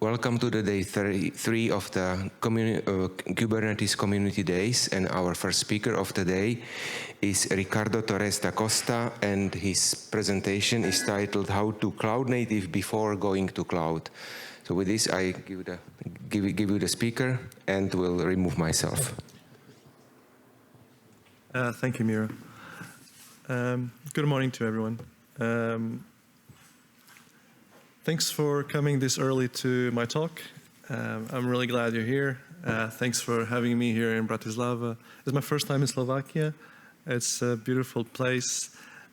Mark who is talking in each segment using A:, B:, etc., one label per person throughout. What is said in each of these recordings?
A: Welcome to the day 33 of the Kubernetes Community Days, and our first speaker of the day is Ricardo Torres da Costa, and his presentation is titled How to Cloud Native Before Going to Cloud. So with this, I give you the speaker, and will remove myself.
B: Thank you, Mira. Good morning to everyone. Thanks for coming this early to my talk. I'm really glad you're here. Thanks for having me here in Bratislava. It's my first time in Slovakia. It's a beautiful place.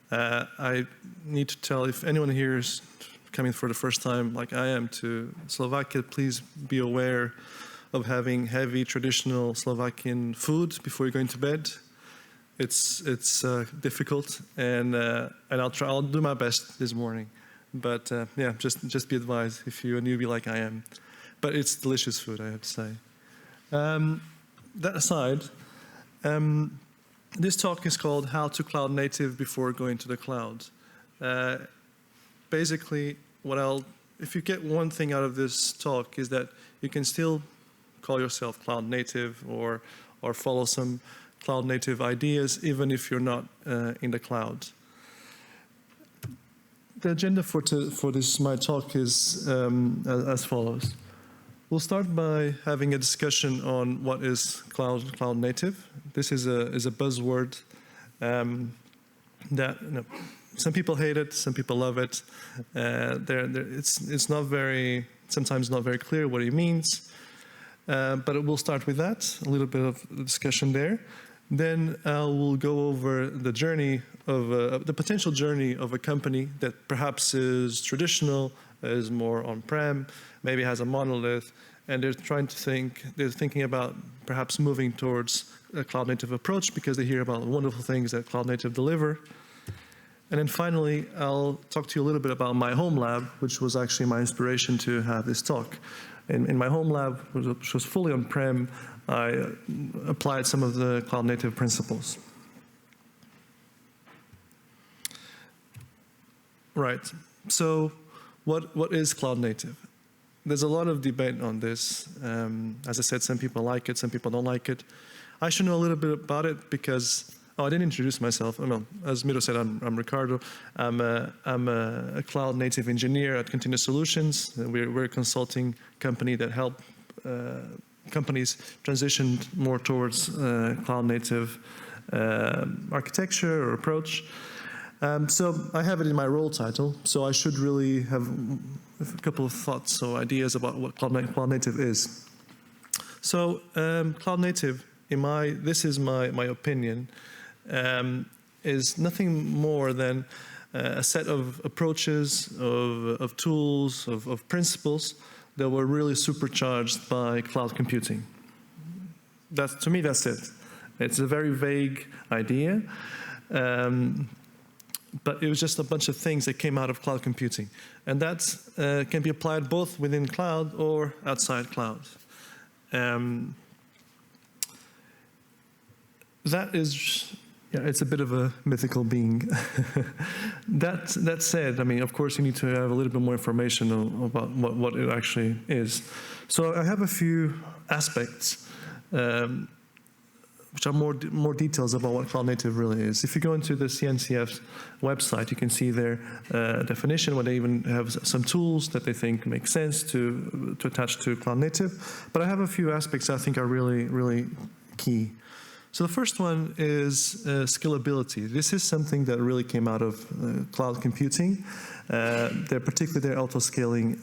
B: I need to tell, if anyone here is coming for the first time, like I am, to Slovakia, please be aware of having heavy traditional Slovakian food before you're going to bed. It's difficult, and I'll do my best this morning. But yeah, just be advised if you're a newbie like I am. But it's delicious food, I have to say. That aside, this talk is called How to Cloud Native Before Going to the Cloud. Basically, if you get one thing out of this talk is that you can still call yourself cloud native or follow some cloud native ideas, even if you're not in the cloud. The agenda for my talk is as follows. We'll start by having a discussion on what is cloud native. This is a buzzword that some people hate it, some people love it. It's sometimes not very clear what it means. But we'll start with that, a little bit of discussion there. Then we'll go over the journey of the potential journey of a company that perhaps is traditional, is more on-prem, maybe has a monolith, and they're thinking about perhaps moving towards a cloud-native approach because they hear about the wonderful things that cloud-native deliver. And then finally, I'll talk to you a little bit about my homelab, which was actually my inspiration to have this talk. In my homelab, which was fully on-prem, I applied some of the cloud-native principles. Right, so what is cloud-native? There's a lot of debate on this. As I said, some people like it, some people don't like it. I should know a little bit about it because, I didn't introduce myself. No, as Miro said, I'm Ricardo. I'm a cloud-native engineer at Continuous Solutions. We're a consulting company that help companies transition more towards cloud-native architecture or approach. So I have it in my role title, so I should really have a couple of thoughts or ideas about what cloud-native is. So cloud-native, this is my opinion, is nothing more than a set of approaches, of tools, of principles that were really supercharged by cloud computing. To me, that's it. It's a very vague idea, but it was just a bunch of things that came out of cloud computing. And that can be applied both within cloud or outside cloud. That is, it's a bit of a mythical being. That said, of course, you need to have a little bit more information about what it actually is. So I have a few aspects which are more details about what cloud native really is. If you go into the CNCF's website, you can see their definition, where they even have some tools that they think make sense to attach to cloud native. But I have a few aspects I think are really, really key. So the first one is scalability. This is something that really came out of cloud computing, particularly their auto-scaling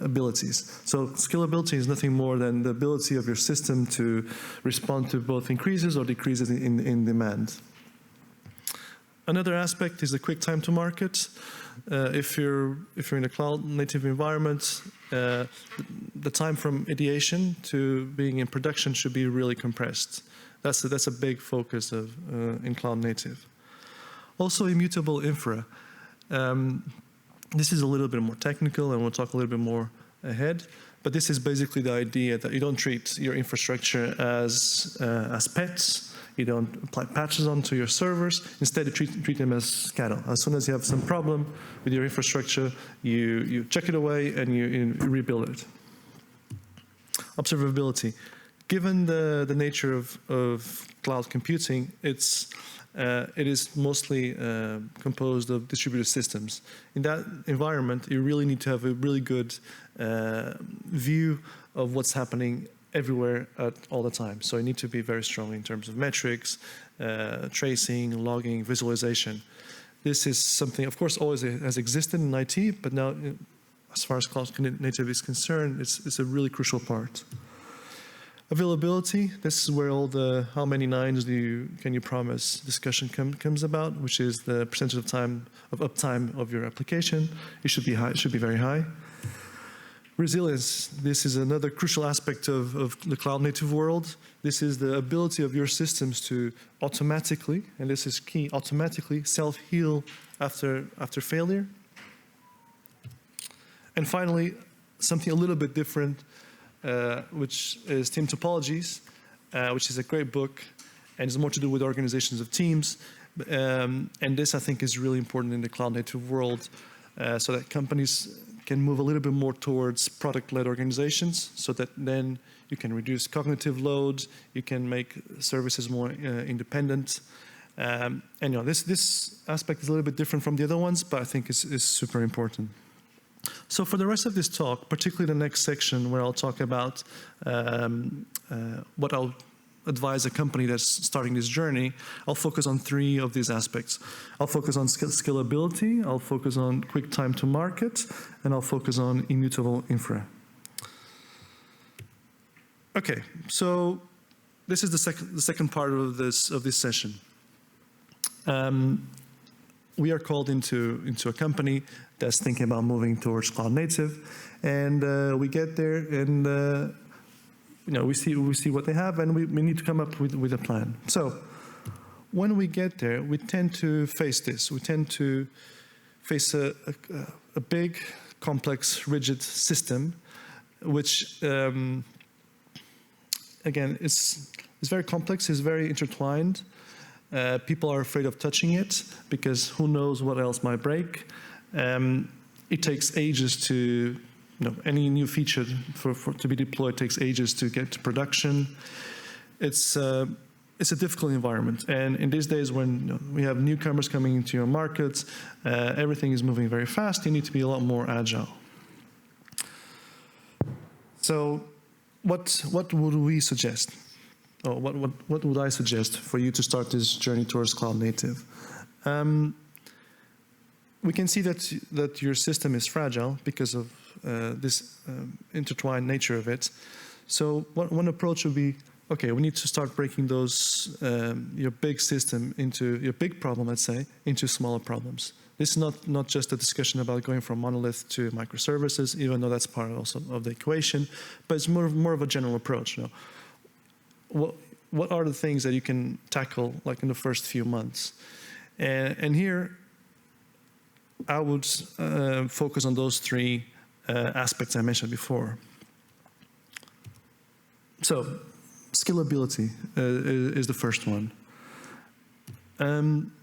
B: abilities. So scalability is nothing more than the ability of your system to respond to both increases or decreases in demand. Another aspect is the quick time to market. If you're in a cloud-native environment, the time from ideation to being in production should be really compressed. That's a big focus in cloud native. Also, immutable infra. This is a little bit more technical, and we'll talk a little bit more ahead. But this is basically the idea that you don't treat your infrastructure as pets. You don't apply patches onto your servers. Instead, you treat them as cattle. As soon as you have some problem with your infrastructure, you chuck it away and you rebuild it. observability. Given the nature of cloud computing, it is mostly composed of distributed systems. In that environment, you really need to have a really good view of what's happening everywhere at all the time. So you need to be very strong in terms of metrics, tracing, logging, visualization. This is something, of course, always has existed in IT, but now, as far as cloud native is concerned, it's a really crucial part. Availability, this is where all the how many nines can you promise discussion comes about, which is the percentage of uptime of your application. It should be high, it should be very high. Resilience, this is another crucial aspect of the cloud native world. This is the ability of your systems to automatically, and this is key, automatically self-heal after failure. And finally, something a little bit different, which is Team Topologies, which is a great book, and it's more to do with organizations of teams. And this, I think, is really important in the cloud native world, so that companies can move a little bit more towards product-led organizations, so that then you can reduce cognitive load, you can make services more independent. And this aspect is a little bit different from the other ones, but I think is super important. So for the rest of this talk, particularly the next section where I'll talk about what I'll advise a company that's starting this journey, I'll focus on 3 of these aspects. I'll focus on scalability, I'll focus on quick time to market, and I'll focus on immutable infra. Okay, so this is the second part of this session. We are called into a company that's thinking about moving towards cloud native, and we get there and we see what they have, and we need to come up with a plan. So when we get there, we tend to face this. We tend to face a big, complex, rigid system, which again is very complex, is very intertwined. People are afraid of touching it because who knows what else might break. It takes ages to, any new feature to be deployed takes ages to get to production. It's a difficult environment, and in these days when we have newcomers coming into your markets, everything is moving very fast. You need to be a lot more agile. So, what would we suggest? Or what would I suggest for you to start this journey towards cloud native? We can see that your system is fragile because of this intertwined nature of it. So one approach would be, okay, we need to start breaking those, your big system into, your big problem, let's say, into smaller problems. This is not just a discussion about going from monolith to microservices, even though that's part also of the equation, but it's more of a general approach. What are the things that you can tackle like in the first few months? And here, I would focus on those 3 aspects I mentioned before. So, scalability is the first one.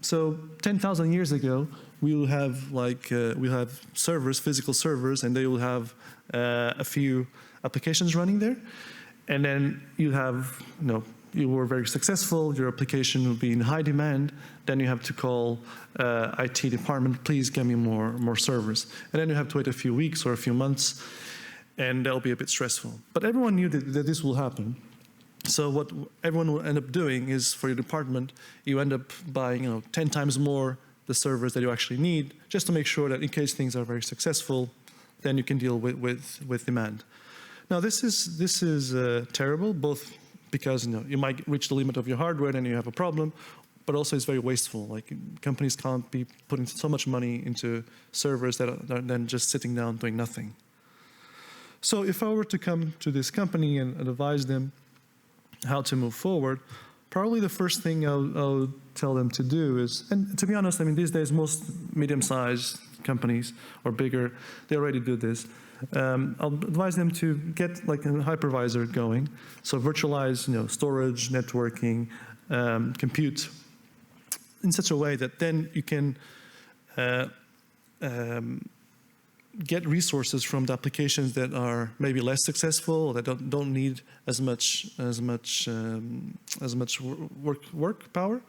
B: So 10,000 years ago, we will have servers, physical servers, and they will have a few applications running there. And then you have, you were very successful, your application will be in high demand, then you have to call IT department, please get me more servers. And then you have to wait a few weeks or a few months, and that'll be a bit stressful. But everyone knew that this will happen. So what everyone will end up doing is, for your department, you end up buying 10 times more the servers that you actually need, just to make sure that in case things are very successful, then you can deal with demand. Now this is terrible, both because you might reach the limit of your hardware and you have a problem, but also it's very wasteful. Like, companies can't be putting so much money into servers that are then just sitting down doing nothing. So if I were to come to this company and advise them how to move forward, probably the first thing I'll tell them to do is, and to be honest, these days most medium-sized companies or bigger, they already do this. I'll advise them to get like a hypervisor going, so virtualize, storage, networking, compute, in such a way that then you can get resources from the applications that are maybe less successful or that don't need as much work power,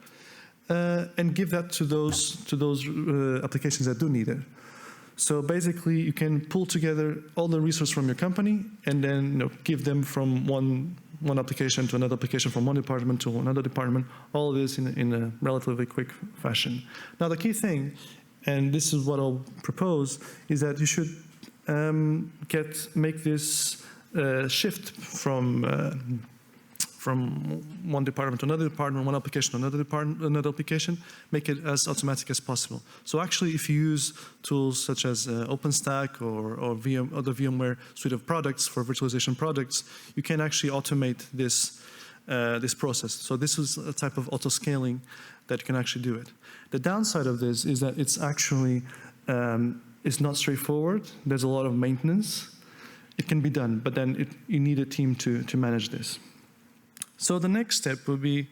B: and give that to those applications that do need it. So basically, you can pull together all the resources from your company and then give them from one application to another application, from one department to another department, all of this in a relatively quick fashion. Now, the key thing, and this is what I'll propose, is that you should make this shift from one department to another department, one application to another department, another application, make it as automatic as possible. So actually, if you use tools such as OpenStack or the VMware suite of products for virtualization products, you can actually automate this process. So this is a type of auto-scaling that can actually do it. The downside of this is that it's actually it's not straightforward. There's a lot of maintenance. It can be done, but then you need a team to manage this. So the next step would be,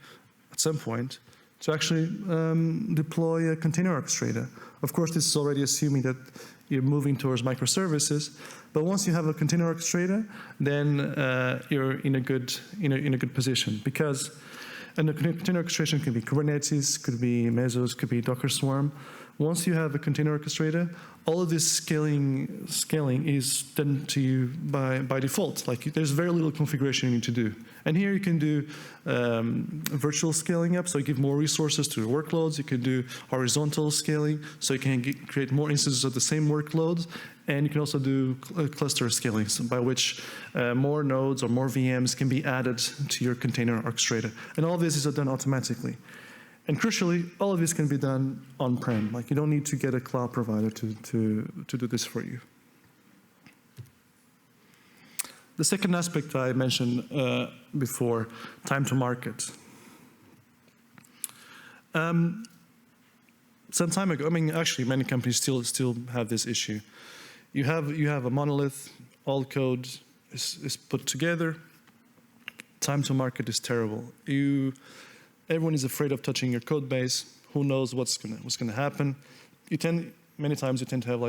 B: at some point, to actually deploy a container orchestrator. Of course, this is already assuming that you're moving towards microservices. But once you have a container orchestrator, then you're in a good position, because the container orchestration can be Kubernetes, could be Mesos, could be Docker Swarm. Once you have a container orchestrator, all of this scaling is done to you by default. Like, there's very little configuration you need to do. And here you can do virtual scaling up, so you give more resources to your workloads. You can do horizontal scaling, so you can create more instances of the same workloads. And you can also do cluster scaling, so by which more nodes or more VMs can be added to your container orchestrator. And all of this is done automatically. And crucially, all of this can be done on-prem. Like, you don't need to get a cloud provider to do this for you. The second aspect I mentioned before, time to market. Some time ago, I mean, actually, many companies still have this issue. You have a monolith, all code is put together. Time to market is terrible. Everyone is afraid of touching your code base. Who knows what's gonna happen? Many times you tend to have,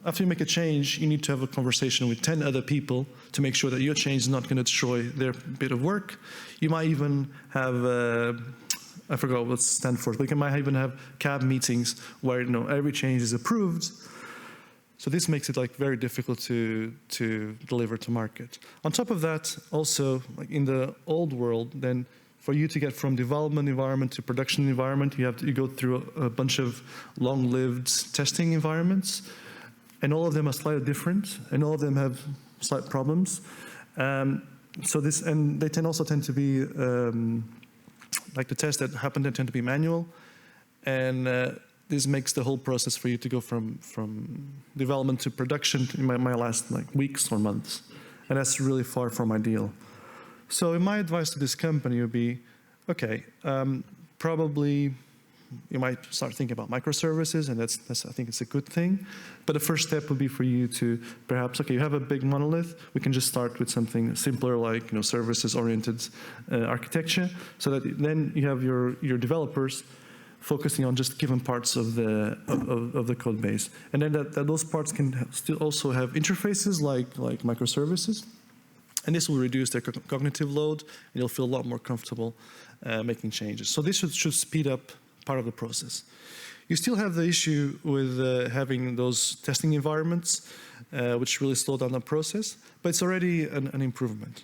B: after you make a change, you need to have a conversation with 10 other people to make sure that your change is not going to destroy their bit of work. You might even have, I forgot what it stands for, but you might even have CAB meetings where every change is approved. So this makes it very difficult to deliver to market. On top of that, also, in the old world, then for you to get from development environment to production environment, you go through a bunch of long-lived testing environments, and all of them are slightly different, and all of them have slight problems. So they also tend to be the tests that happen, they tend to be manual, and this makes the whole process for you to go from development to production might last weeks or months, and that's really far from ideal. So my advice to this company would be, okay, probably you might start thinking about microservices, and that's I think it's a good thing. But the first step would be for you to perhaps, okay, you have a big monolith, we can just start with something simpler like services-oriented architecture, so that then you have your developers focusing on just given parts of the code base, and then that those parts can still also have interfaces like microservices. And this will reduce their cognitive load, and you'll feel a lot more comfortable making changes. So this should speed up part of the process. You still have the issue with having those testing environments, which really slow down the process, but it's already an improvement.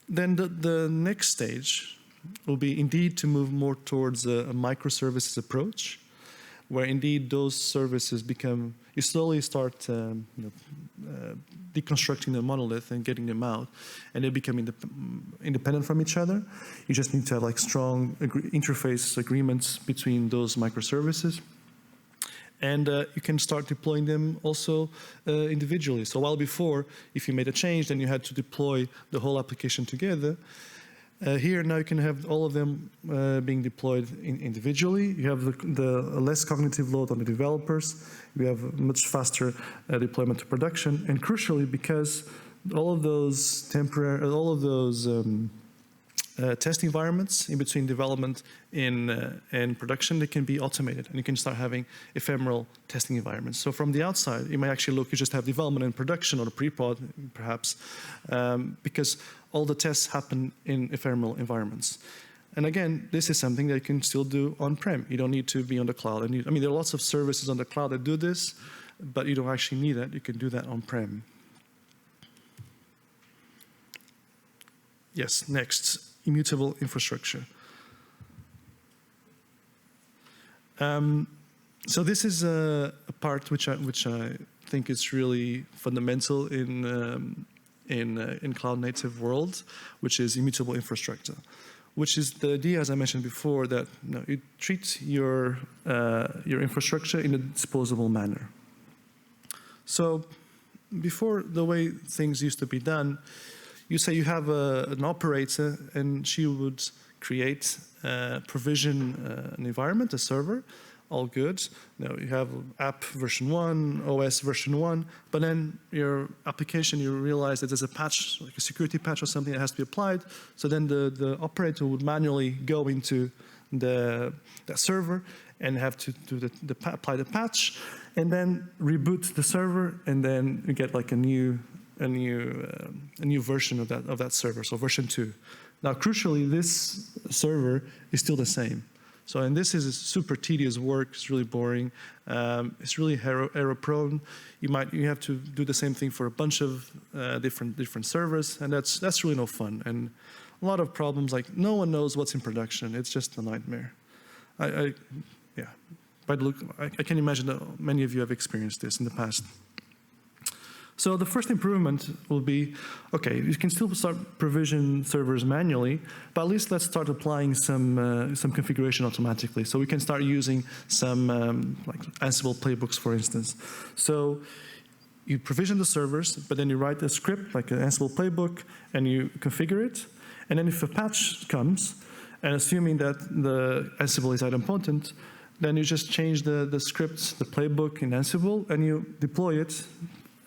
B: Then the next stage will be indeed to move more towards a microservices approach, where indeed those services you slowly start deconstructing the monolith and getting them out, and they become independent from each other. You just need to have strong interface agreements between those microservices. And you can start deploying them also individually. So while before, if you made a change, then you had to deploy the whole application together. Here now you can have all of them being deployed individually. You have the less cognitive load on the developers. We have much faster deployment to production, and crucially, because all of those test environments in between development and production that can be automated, and you can start having ephemeral testing environments. So from the outside, it might actually look, you just have development and production, or the pre-prod perhaps, because all the tests happen in ephemeral environments. And again, this is something that you can still do on-prem. You don't need to be on the cloud. I mean, there are lots of services on the cloud that do this, but you don't actually need it. You can do that on-prem. Yes, next, immutable infrastructure. So this is a part which I think is really fundamental in cloud-native world, which is immutable infrastructure, which is the idea, as I mentioned before, that you treat your infrastructure in a disposable manner. So before, the way things used to be done, you say you have an operator, and she would create, provision an environment, a server, all good. You have app version 1, OS version 1, but then your application, you realize that there's a patch, like a security patch or something that has to be applied. So then the operator would manually go into that server and have to do apply the patch, and then reboot the server, and then you get like a new version of that server, so version 2. Now, crucially, this server is still the same. So, and this is super tedious work. It's really boring. It's really error-prone. You have to do the same thing for a bunch of different servers, and that's really no fun. And a lot of problems, like no one knows what's in production. It's just a nightmare. Yeah. By the look, I can imagine that many of you have experienced this in the past. So the first improvement will be, okay, you can still start provision servers manually, but at least let's start applying some configuration automatically. So we can start using some like Ansible playbooks, for instance. So you provision the servers, but then you write a script like an Ansible playbook, and you configure it. And then if a patch comes, and assuming that the Ansible is idempotent, then you just change the script, the playbook in Ansible, and you deploy it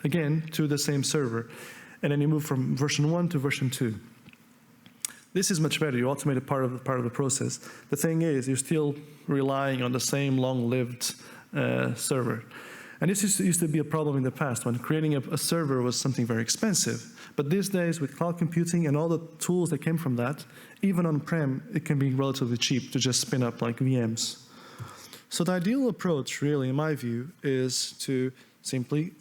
B: again to the same server, and then you move from version 1 to version 2. This is much better. You automate a part of the process. The thing is, you're still relying on the same long-lived server. And this used to be a problem in the past, when creating a server was something very expensive. But these days, with cloud computing and all the tools that came from that, even on-prem, it can be relatively cheap to just spin up like VMs. So the ideal approach, really, in my view, is to simply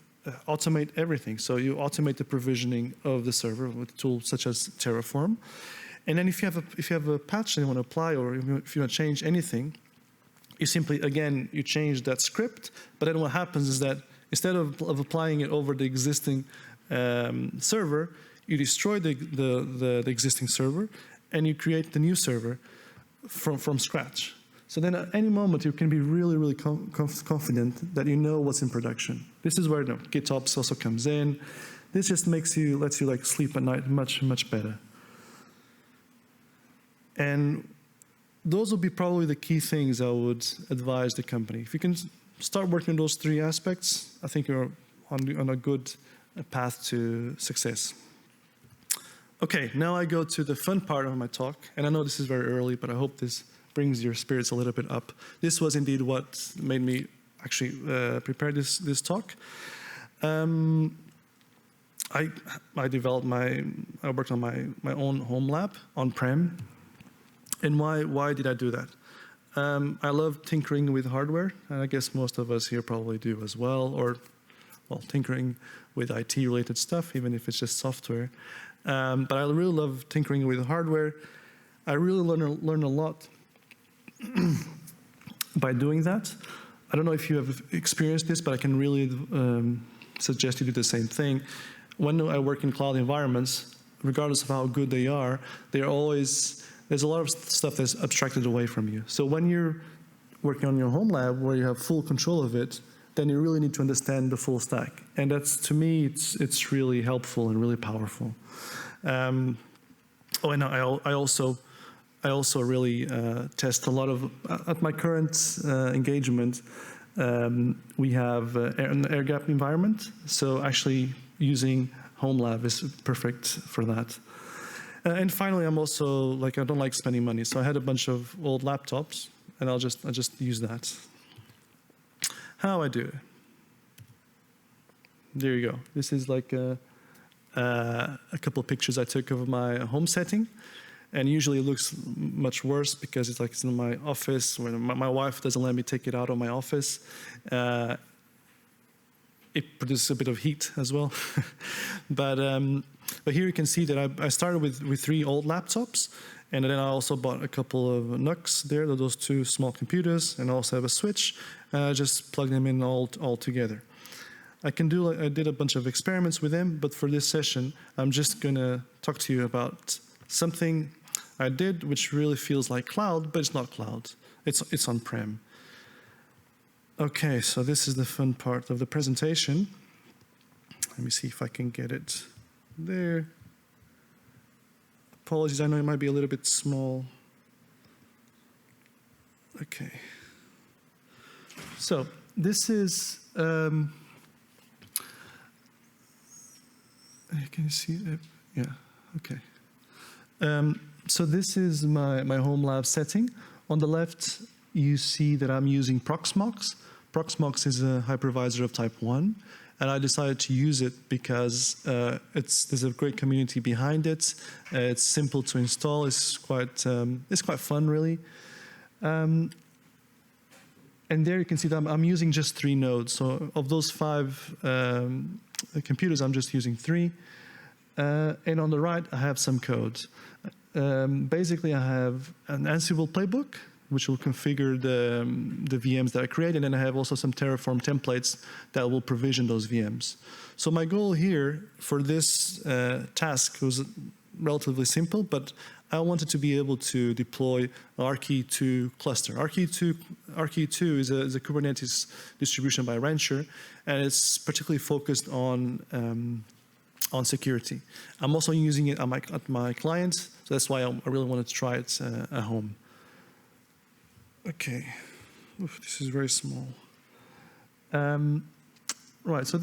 B: automate everything. So you automate the provisioning of the server with tools such as Terraform. And then if you have a patch that you want to apply, or if you want to change anything, you simply, again, you change that script. But then what happens is that instead of applying it over the existing server, you destroy the existing server, and you create the new server from scratch. So then at any moment, you can be really, really confident that you know what's in production. This is where GitOps also comes in. This just lets you like sleep at night much, much better. And those will be probably the key things I would advise the company. If you can start working on those 3 aspects, I think you're on a good path to success. Okay, now I go to the fun part of my talk. And I know this is very early, but I hope this brings your spirits a little bit up. This was indeed what made me actually prepare this talk. I worked on my own home lab on-prem. And why did I do that? I love tinkering with hardware, and I guess most of us here probably do as well, or tinkering with IT-related stuff, even if it's just software. But I really love tinkering with hardware. I really learn a lot by doing that. I don't know if you have experienced this, but I can really suggest you do the same thing. When I work in cloud environments, regardless of how good they are, there's a lot of stuff that's abstracted away from you. So when you're working on your home lab, where you have full control of it, then you really need to understand the full stack. And that's, to me, it's really helpful and really powerful. And I also really test a lot of, at my current engagement, we have an air-gapped environment. So actually using homelab is perfect for that. And finally, I'm also like, I don't like spending money, so I had a bunch of old laptops, and I just use that. How I do it? There you go. This is like a couple of pictures I took of my home setting, and usually it looks much worse because it's in my office. When my wife doesn't let me take it out of my office, it produces a bit of heat as well. But here you can see that I started with 3 old laptops, and then I also bought a couple of NUCs there, those 2 small computers, and I also have a switch. Just plug them in all together. I did a bunch of experiments with them, but for this session, I'm just gonna talk to you about something I did, which really feels like cloud, but it's not cloud. It's on-prem. Okay, so this is the fun part of the presentation. Let me see if I can get it there. Apologies, I know it might be a little bit small. Okay. So this is, can you see it? Yeah, okay. So this is my home lab setting. On the left, you see that I'm using Proxmox. Proxmox is a hypervisor of type 1, and I decided to use it because there's a great community behind it. It's simple to install. It's quite fun, really. And there you can see that I'm using just 3 nodes. So of those 5 computers, I'm just using 3. And on the right, I have some code. Basically, I have an Ansible playbook, which will configure the VMs that I create, and then I have also some Terraform templates that will provision those VMs. So my goal here for this task was relatively simple, but I wanted to be able to deploy RKE2 cluster. RKE2 is a Kubernetes distribution by Rancher, and it's particularly focused on security. I'm also using it at my client, so that's why I really wanted to try it at home. Okay, oof, this is very small. Right, so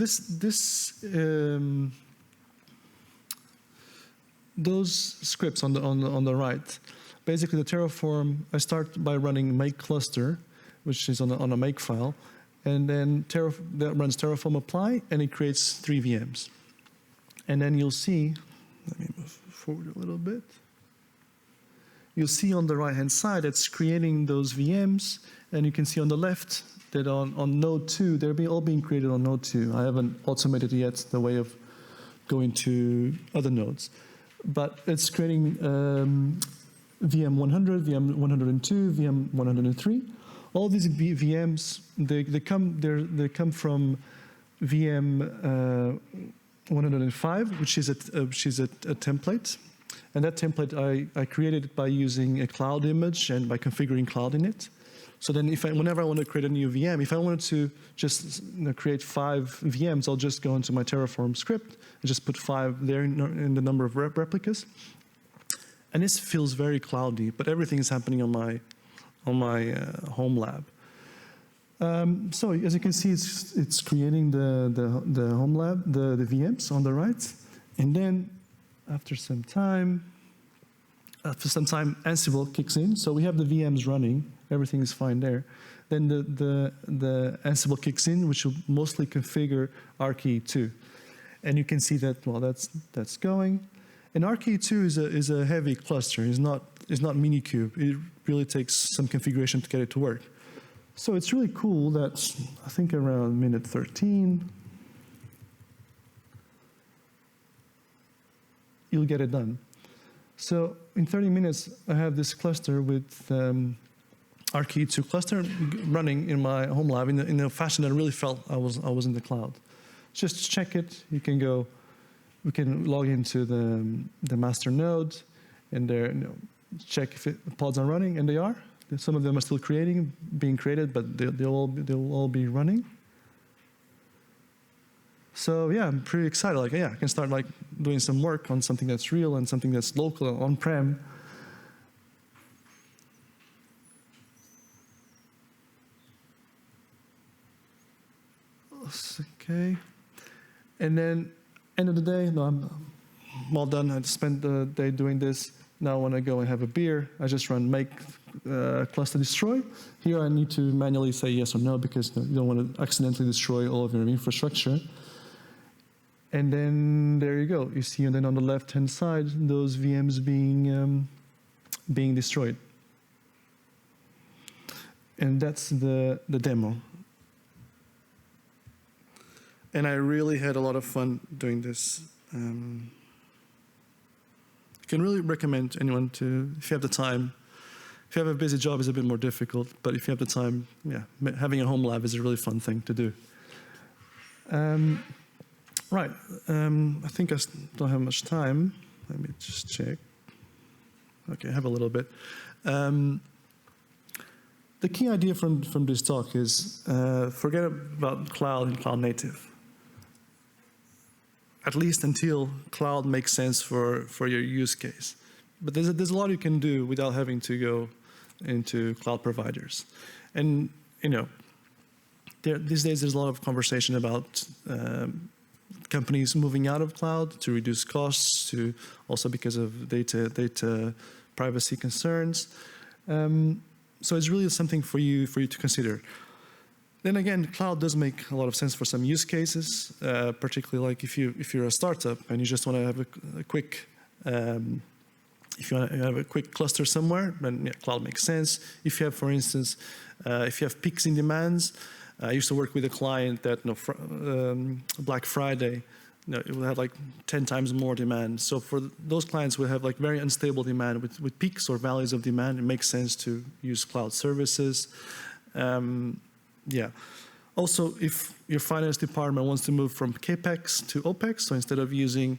B: those scripts on the right, basically the Terraform, I start by running make cluster, which is on a make file, and then that runs Terraform apply, and it creates 3 VMs. And then you'll see, let me move forward a little bit. You'll see on the right-hand side, it's creating those VMs, and you can see on the left that on node 2, they're all being created on node 2. I haven't automated yet the way of going to other nodes. But it's creating VM 100, VM 102, VM 103. All these VMs, they come from VM 105, which is a template. And that template, I created it by using a cloud image and by configuring cloud in it. So then whenever I want to create a new VM, if I wanted to just create 5 VMs, I'll just go into my Terraform script and just put 5 there in the number of replicas. And this feels very cloudy, but everything is happening on my home lab. So as you can see, it's creating the home lab, the VMs on the right. And then after some time, Ansible kicks in. So we have the VMs running. Everything is fine there. Then the Ansible kicks in, which will mostly configure RKE2. And you can see that, well, that's going. And RKE2 is a heavy cluster. It's not Minikube. It really takes some configuration to get it to work. So it's really cool that I think around minute 13, you'll get it done. So in 30 minutes, I have this cluster with RKE2 cluster running in my home lab in a fashion that I really felt I was in the cloud. Just check it. You can go. We can log into the master node, and there check if the pods are running, and they are. Some of them are still being created, but they'll all be running. So yeah, I'm pretty excited. Like, yeah, I can start like doing some work on something that's real and something that's local on-prem. Okay, and then end of the day, no, I'm all done. I spent the day doing this. Now when I go and have a beer, I just run make cluster destroy. Here I need to manually say yes or no because you don't want to accidentally destroy all of your infrastructure. And then there you go. You see, and then on the left-hand side, those VMs being destroyed. And that's the demo. And I really had a lot of fun doing this. I can really recommend anyone to, if you have the time. If you have a busy job, it's a bit more difficult, but if you have the time, yeah, having a home lab is a really fun thing to do. Right, I think I don't have much time. Let me just check. Okay, I have a little bit. The key idea from this talk is forget about cloud and cloud native. At least until cloud makes sense for your use case. But there's a lot you can do without having to go into cloud providers. And you know, these days there's a lot of conversation about companies moving out of cloud to reduce costs, to also because of data privacy concerns. So it's really something for you to consider. Then again, cloud does make a lot of sense for some use cases, particularly like if you're a startup and you just want to have a quick, if you want to have a quick cluster somewhere, then yeah, cloud makes sense. If you have, for instance, if you have peaks in demands, I used to work with a client that Black Friday, it would have like 10 times more demand. So for those clients who have like very unstable demand with peaks or valleys of demand, it makes sense to use cloud services. Yeah. Also, if your finance department wants to move from CapEx to OpEx, so instead of using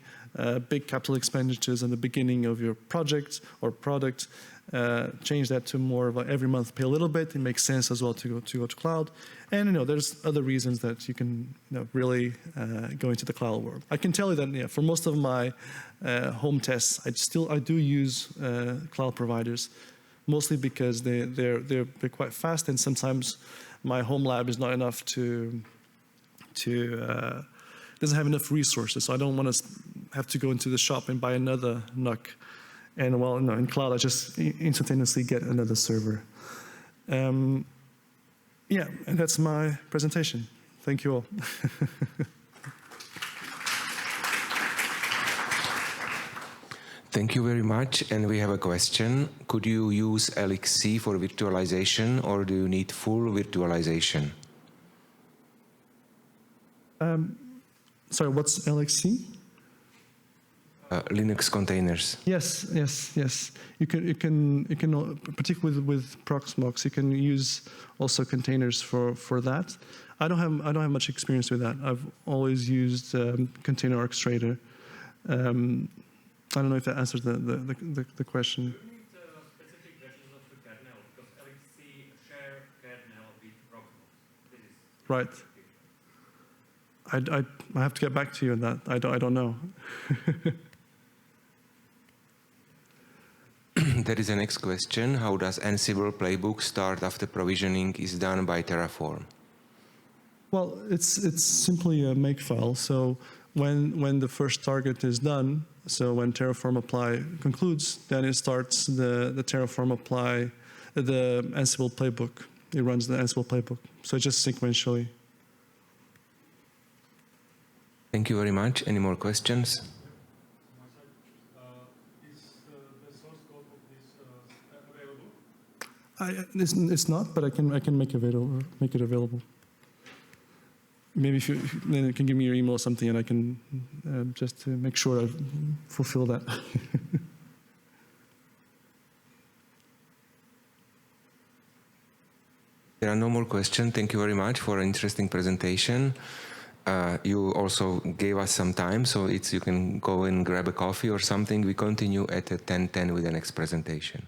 B: big capital expenditures in the beginning of your project or product, change that to more of a every month pay a little bit. It makes sense as well to go to cloud. And there's other reasons that you can really go into the cloud world. I can tell you that for most of my home tests, I do use cloud providers, mostly because they're quite fast, and sometimes my home lab is not enough doesn't have enough resources, so I don't want to have to go into the shop and buy another NUC. And well, no, in cloud, I just instantaneously get another server. Yeah, and that's my presentation. Thank you all.
A: Thank you very much. And we have a question. Could you use LXC for virtualization, or do you need full virtualization?
B: Sorry, what's LXC?
A: Linux containers.
B: Yes. You can particularly with Proxmox, you can use also containers for that. I don't have much experience with that. I've always used container orchestrator. I don't know if that answers the question.
C: Do you need specific versions of the kernel? Because LXC share kernel with Proxmox.
B: Right. I have to get back to you on that. I don't know.
A: There is a next question. How does Ansible playbook start after provisioning is done by Terraform?
B: Well, it's simply a makefile. So when the first target is done, so when Terraform apply concludes, then it starts the Terraform apply, the Ansible playbook. It runs the Ansible playbook. So just sequentially.
A: Thank you very much. Any more questions?
B: It's not, but I can make it available. Maybe if you then you can give me your email or something, and I can just to make sure I fulfill that.
A: There are no more questions. Thank you very much for an interesting presentation. You also gave us some time, so you can go and grab a coffee or something. We continue at 10:10 with the next presentation.